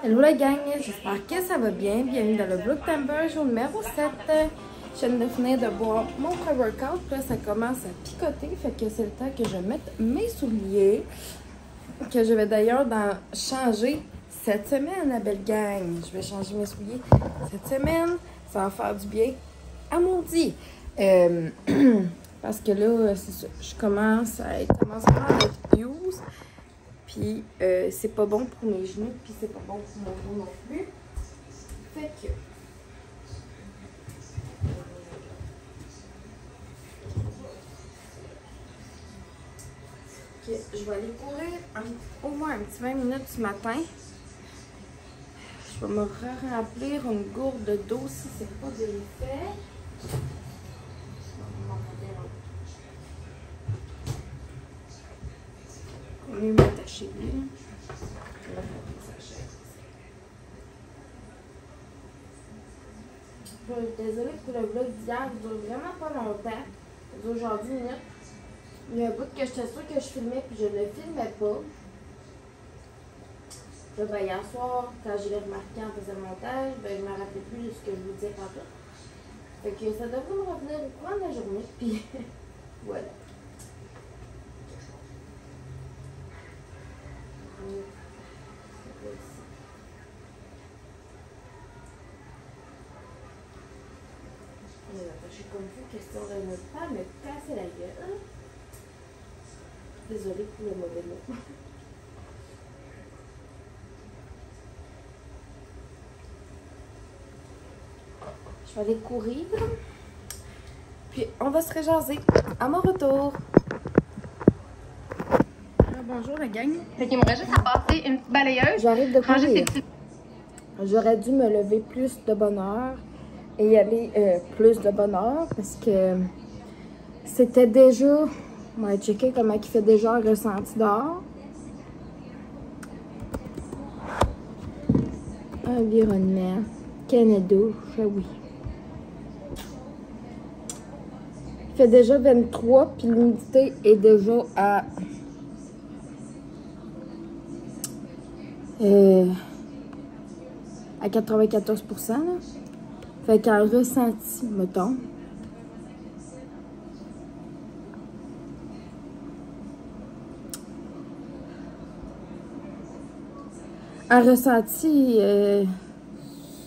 Hello la gang, j'espère que ça va bien. Bienvenue dans le vlog Timber, jour numéro 7. Je viens de finir de boire mon pré-workout. Là, ça commence à picoter. Fait que c'est le temps que je mette mes souliers. Que je vais d'ailleurs changer cette semaine, la belle gang. Je vais changer mes souliers cette semaine. Ça va faire du bien à mon dit. Parce que là, c'est ça. Je commence à être use. Puis c'est pas bon pour mes genoux, puis c'est pas bon pour mon dos non plus. Fait que... je vais aller courir au moins un petit 20 minutes ce matin. Je vais me remplir une gourde d'eau si c'est pas déjà fait. Je vais m'attacher lui. Désolée pour le vlog d'hier, il dure vraiment pas longtemps. Il dure genre 10 minutes. Il y a un bout que j'étais sûre que je filmais puis je ne filmais pas. Là, ben, hier soir, quand je l'ai remarqué en faisant le montage, ben, je ne me rappelais plus de ce que je vous disais tantôt. Fait que ça devrait me revenir au courant de la journée, puis voilà. Je suis comme vous, question de ne pas me casser la gueule. Désolée pour le mauvais mot. Je vais aller courir. Puis on va se réjaser à mon retour. Alors, bonjour la gang. Fait qu'il me reste juste à passer une petite balayeuse. J'arrive de courir. J'aurais dû me lever plus de bonne heure et y aller plus de bonne heure parce que c'était déjà... On va checker comment il fait déjà un ressenti dehors. Environnement. Canada, oui. Il fait déjà 23 puis l'humidité est déjà à 94%. Là. Fait qu'un ressenti, mettons. Un ressenti,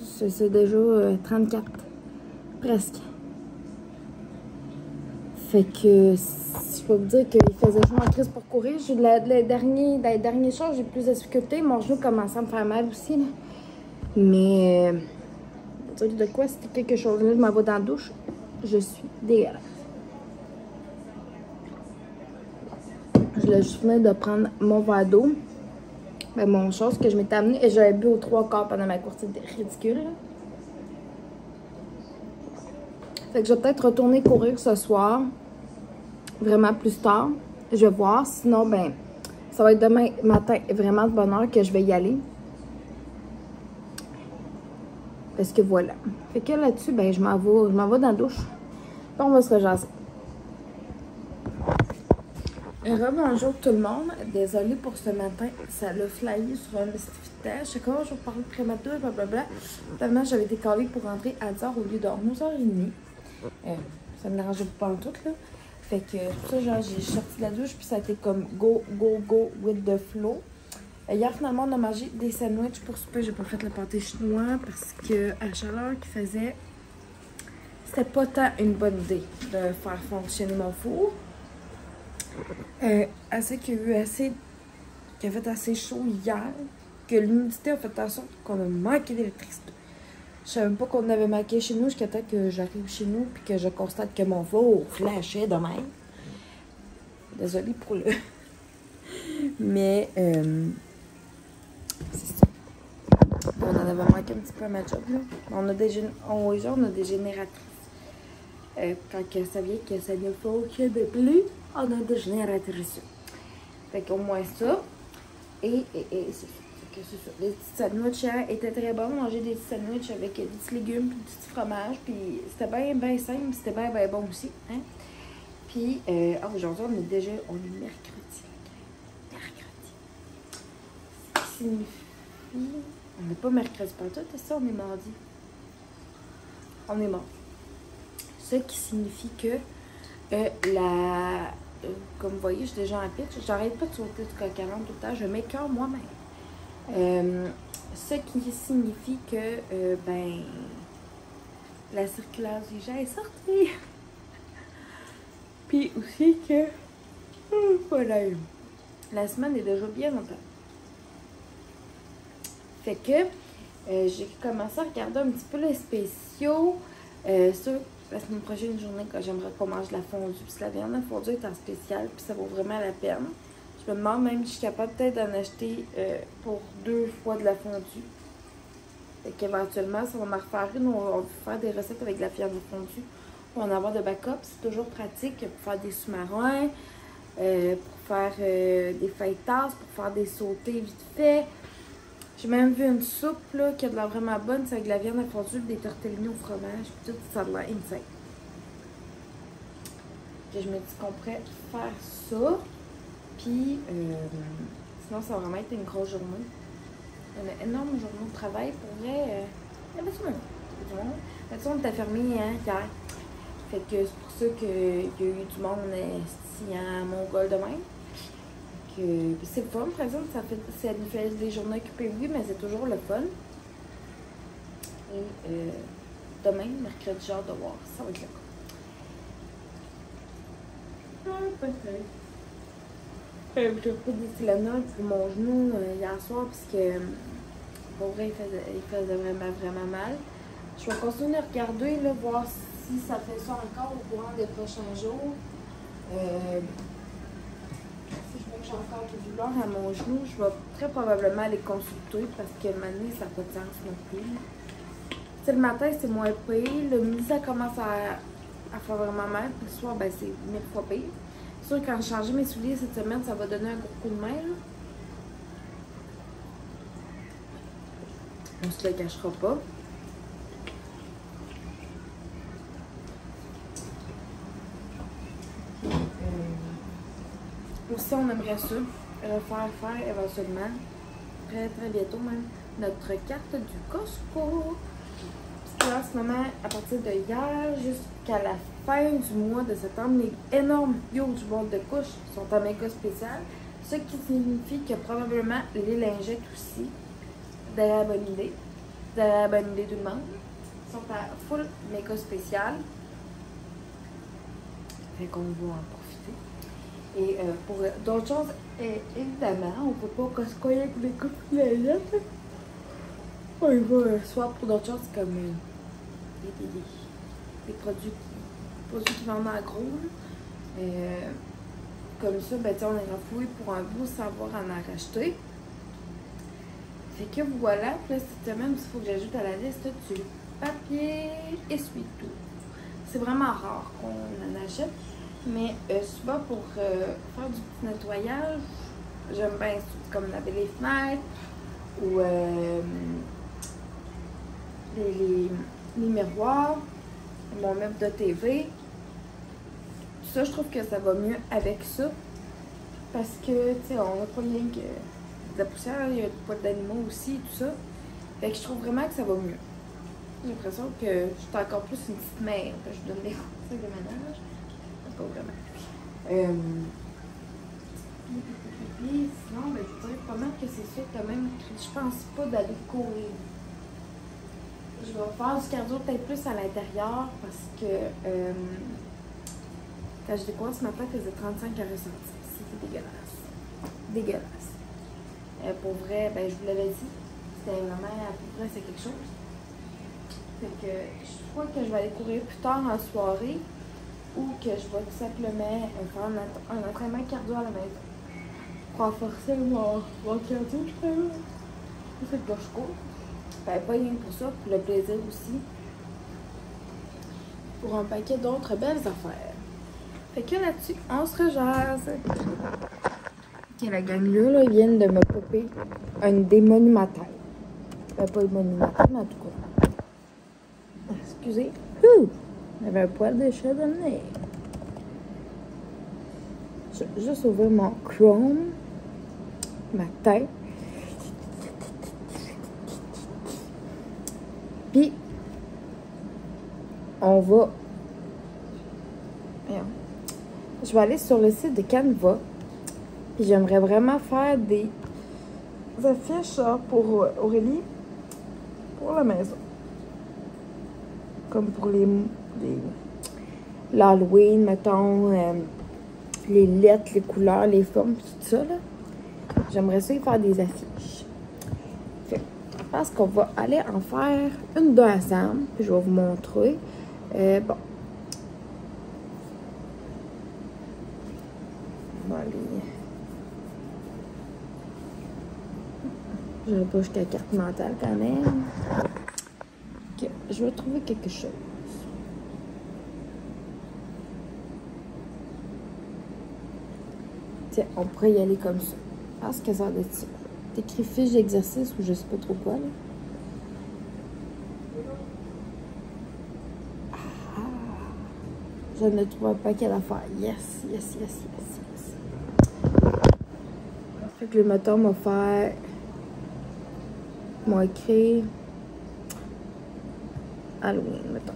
c'est déjà 34, presque. Fait que je peux vous dire qu'il faisait chaud en crise pour courir. Dans les derniers jours, j'ai plus de difficultés. Mon genou commençait à me faire mal aussi. Là. Mais, pour dire de quoi, c'était quelque chose. Là, je m'en vais dans la douche. Je suis dégueulasse. Je venais de prendre mon verre d'eau. Ben, mon chose que je m'étais amenée et j'avais bu aux 3/4 pendant ma course. C'était ridicule. Là. Fait que je vais peut-être retourner courir ce soir. Vraiment plus tard. Je vais voir. Sinon, ben, ça va être demain matin vraiment de bonne heure que je vais y aller. Parce que voilà. Fait que là-dessus, ben, je m'en vais dans la douche. Puis on va se rejaser. Rebonjour tout le monde. Désolée pour ce matin. Ça l'a flyé sur un mystifitège. Je sais comment je vais parler prématuré, blablabla. Tellement j'avais décalé pour rentrer à 10h au lieu de 11h30. Ça me dérangeait pas en tout, là. Fait que pour ça, genre, j'ai sorti de la douche, puis ça a été comme go, go, go with the flow. Hier, finalement, on a mangé des sandwichs pour souper. J'ai pas fait le pâté chinois parce que à la chaleur qu'il faisait, c'était pas tant une bonne idée de faire fonctionner mon four. Qu'il a fait assez chaud hier, que l'humidité a fait en sorte qu'on a manqué d'électricité. Je savais même pas qu'on avait manqué chez nous jusqu'à temps que j'arrive chez nous puis que je constate que mon four flashait de même. Désolée pour le... Mais, c'est ça. On en avait manqué un petit peu à ma job, là. On a des génératrices. Quand ça vient que ça ne fonctionne plus, on a des génératrices. Fait qu'au moins ça. Et c'est ça. C'est ça. Les petits sandwichs étaient très bons. Manger des petits sandwichs avec des petits légumes et du petit fromage. Puis c'était bien simple. C'était bien bon aussi. Hein? Puis aujourd'hui, on est mercredi. Ce qui signifie On n'est pas mercredi pas tout, c'est ça, on est mardi. On est mort. Ce qui signifie que comme vous voyez, je suis déjà en pitch. J'arrête pas de sauter du coq à l'âne tout le temps. Je m'écœure moi-même. Ce qui signifie que, la circulaire du jet est sortie. Puis aussi que, voilà, la semaine est déjà bien longtemps. Fait que, j'ai commencé à regarder un petit peu les spéciaux sur la semaine prochaine, une journée quand j'aimerais qu'on mange de la fondue. Puis la viande de fondue est en spécial, puis ça vaut vraiment la peine. Je me demande même si je suis capable peut-être d'en acheter pour 2 fois de la fondue. Fait qu'éventuellement, ça va m'en refaire une. On va faire des recettes avec de la viande de fondue. On va en avoir de backup. C'est toujours pratique pour faire des sous-marins, pour faire des fajitas, pour faire des sautés vite fait. J'ai même vu une soupe là, qui a de l'air vraiment bonne. C'est avec de la viande de fondue, des tortellini au fromage. Puis tout, ça a de l'air insane. Que je me dis qu'on pourrait faire ça. Puis, sinon, ça va vraiment être une grosse journée. Une énorme journée de travail. Pour vrai, il y avait du monde. De toute façon, on était fermé hier. Fait que c'est pour ça qu'il y a eu du monde ici à Mongol demain. C'est le fun, par exemple, ça nous fait des journées occupées, oui, mais c'est toujours le fun. Et demain, mercredi, j'ai hâte de voir. Ça va être le cas. J'ai pris des Tylenol pour mon genou hier soir parce que pour vrai, il faisait vraiment mal. Je vais continuer de regarder, là, voir si ça fait ça encore au courant des prochains jours. Si je vois que j'ai encore du douleur à mon genou, je vais très probablement aller consulter parce que maintenant, ça n'a pas de sens non plus. Le matin, c'est moins pire. Le midi, ça commence à faire vraiment mal. Puis le soir, ben, c'est 1000 fois pire. C'est sûr que quand j'ai changé mes souliers cette semaine, ça va donner un gros coup de main. Là. On se le cachera pas. Aussi, on aimerait ça faire éventuellement, très bientôt même, notre carte du Costco. Parce que là, en ce moment, à partir de hier jusqu'à la fin du mois de septembre, les énormes huge boîtes de couches sont en méga spécial. Ce qui signifie que probablement les lingettes aussi, derrière la bonne idée, tout le monde, sont à full méga spécial. Fait qu'on va en profiter. Et pour d'autres choses, évidemment, on ne peut pas Costco avec des coupes de lingettes. On y va soit pour d'autres choses comme des produits qui vendent en gros. Comme ça, ben, on est refouillé pour un bout sans avoir à en racheter. Fait que voilà, puis là, cette semaine, il faut que j'ajoute à la liste du papier essuie-tout. C'est vraiment rare qu'on en achète, mais souvent pour faire du petit nettoyage, j'aime bien comme laver les fenêtres ou les miroirs, mon meuble de TV. Tout ça, je trouve que ça va mieux avec ça. Parce que, tu sais, on n'a pas rien que de la poussière, il y a du poil d'animaux aussi, tout ça. Fait que je trouve vraiment que ça va mieux. J'ai l'impression que je suis encore plus une petite mère. Je donne des conseils de ménage. Pas vraiment. Puis, sinon, ben, je dirais pas mal que c'est ça. T'as même, je pense pas d'aller courir. Je vais faire du cardio peut-être plus à l'intérieur parce que quand je découvre ce matin, il faisait 35 à ressentir. C'était dégueulasse. Pour vrai, ben, je vous l'avais dit, c'était vraiment à peu près c'est quelque chose. Fait que je crois que je vais aller courir plus tard en soirée ou que je vais tout simplement faire un entraînement cardio à la maison. Pour renforcer mon cardio, je crois. C'est que je cours. Ben, pas rien pour ça, pour le plaisir aussi. Pour un paquet d'autres belles affaires. Fait que là-dessus, on se rejase. Ok, la gang là, ils viennent de me popper une idée monumentale. Ben, pas monumentale, mais en tout cas. Excusez. Il y avait un poil de chat dans le nez. J'ai juste ouvert mon Chrome. Ma tête. Puis, on va... Je vais aller sur le site de Canva. Puis j'aimerais vraiment faire des affiches là, pour Aurélie, pour la maison. Comme pour l'Halloween, mettons, les lettres, les couleurs, les formes, tout ça, là. J'aimerais ça y faire des affiches. Fait, je pense qu'on va aller en faire une deux ensemble, puis je vais vous montrer. Bon. On va aller... Je vais pas jusqu'à la carte mentale quand même. Ok, je vais trouver quelque chose. Tiens, on pourrait y aller comme ça. Je pense que ça va être ça. T'écris fiche d'exercice ou je sais pas trop quoi, là. Ah, je ne trouve pas quelle affaire. Yes, yes, yes, yes, yes. Fait que le moteur m'a fait... m'a écrit... Halloween, mettons.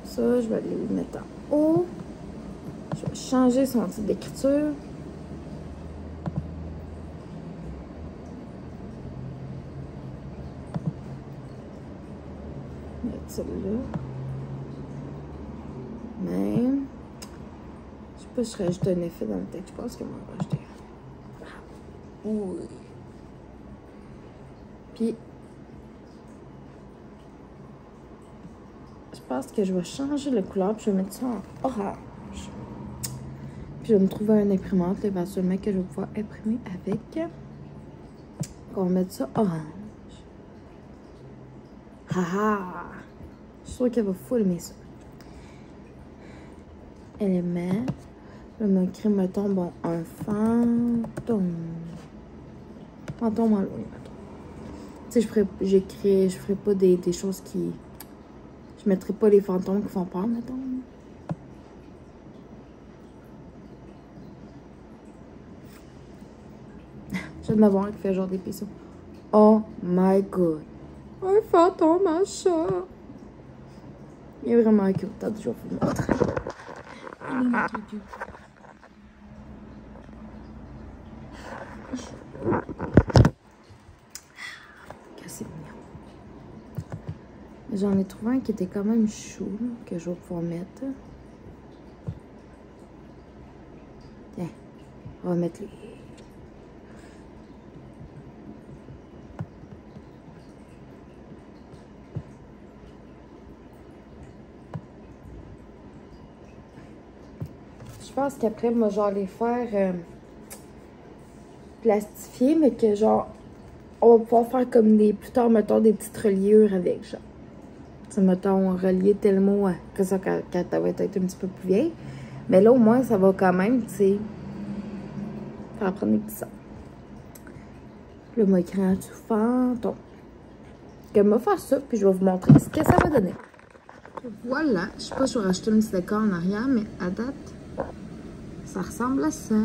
Ça, je vais aller le mettre en haut. Je vais changer son type d'écriture. Mettre celle-là. Même. Je sais pas si je rajoute un effet dans le texte. Je pense que moi, je vais rajouter. Oui. Puis, je pense que je vais changer la couleur, puis je vais mettre ça en orange. Puis, je vais me trouver une imprimante, éventuellement, que je vais pouvoir imprimer avec. On va mettre ça orange. Haha! Je suis sûre qu'elle va full aimer ça. Éléments. Je vais m'écrire, mettons, bon, un fantôme. Fantôme Halloween, mettons. Tu sais, je ferai pas des choses qui... Je mettrai pas les fantômes qui font peur, mettons. Je viens de m'avoir qui fait genre des pissons. Oh my god. Un fantôme à chat. Il est vraiment cute. Attends, je vais vous le montrer. Il est notre cute. C'est mignon. J'en ai trouvé un qui était quand même chou, là, que je vais pouvoir mettre. Tiens, on va mettre les... Je pense qu'après, moi, genre les faire plastifier, mais que genre... On va pouvoir faire comme des, plus tard, mettons, des petites reliures avec, genre. Tu sais, mettons, relier tel mot que ça quand ça va être un petit peu plus vieille. Mais là, au moins, ça va quand même, tu sais, faire prendre des petits sons. Là, moi, écrire en dessous fantôme. Je vais faire ça, puis je vais vous montrer ce que ça va donner. Voilà. Je sais pas si je vais rajouter une petite décor en arrière, mais à date, ça ressemble à ça.